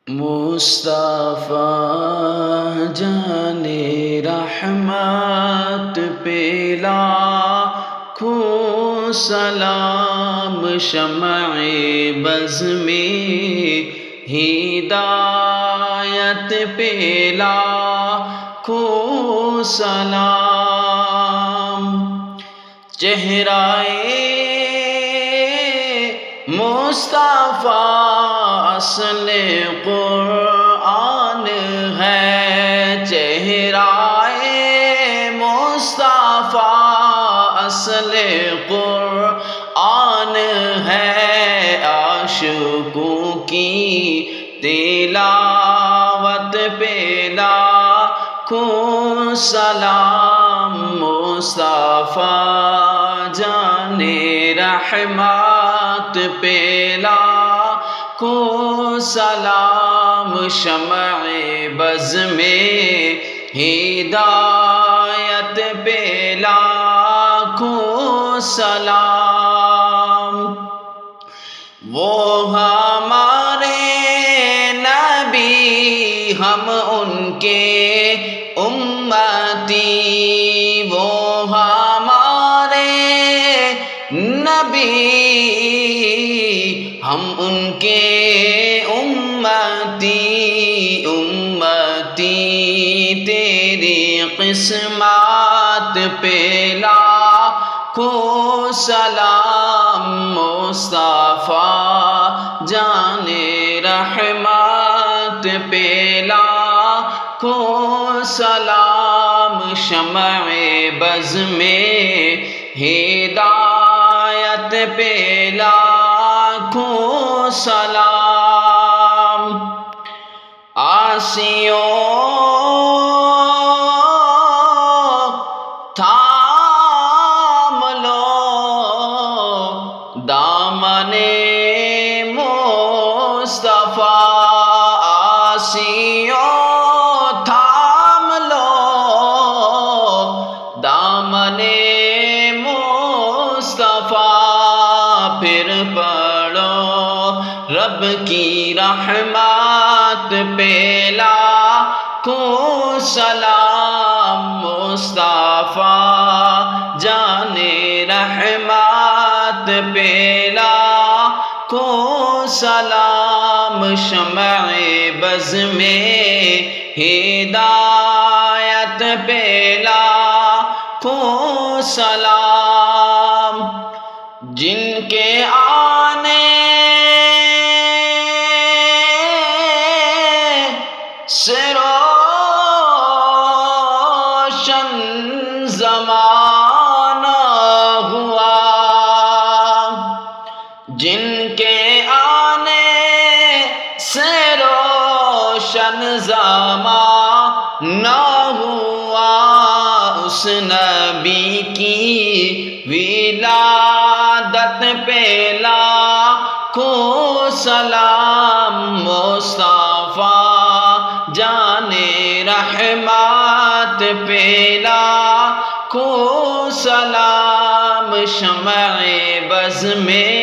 مصطفیٰ جان رحمت پہ لاکھوں سلام، شمع بز میں ہدایت پہ لاکھوں سلام۔ چہرہ مصطفیٰ اصل قرآن ہے، چہرہ مصطفیٰ اصل قرآن ہے، عاشقوں کی تلاوت پہ لاکھوں سلام۔ مصطفیٰ جان رحمت پہ لاکھوں سلام، شمع بز میں ہدایت پہ لاکھوں سلام۔ وہ ہمارے نبی، ہم ان کے امتی، وہ ہمارے نبی، ہم ان کے امتی، امتی تیری قسمت پہ لاکھوں سلام۔ مصطفیٰ جان رحمت پہ لاکھوں سلام، شمع بز میں ہدایت پہ لاکھوں سلام۔ عاصیوں تھام لو دامن مصطفیٰ، عاصیوں تھام لو دامن مصطفیٰ، پھر پڑھو رب کی رحمت پہ لاکھوں سلام۔ مصطفیٰ جان رحمت پہ لاکھوں سلام، شمع بز میں ہدایت پہ لاکھوں سلام۔ جن کے آنے سے روشن زمانہ ہوا، جن کے آنے سے روشن زمانہ ہوا، اس نبی کی ولادت پہ لاکھوں سلام۔ مصطفیٰ جان رحمت پہ لاکھوں سلام، شمع بز میں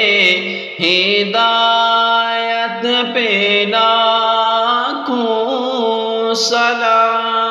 ہدایت پہ لاکھوں سلام۔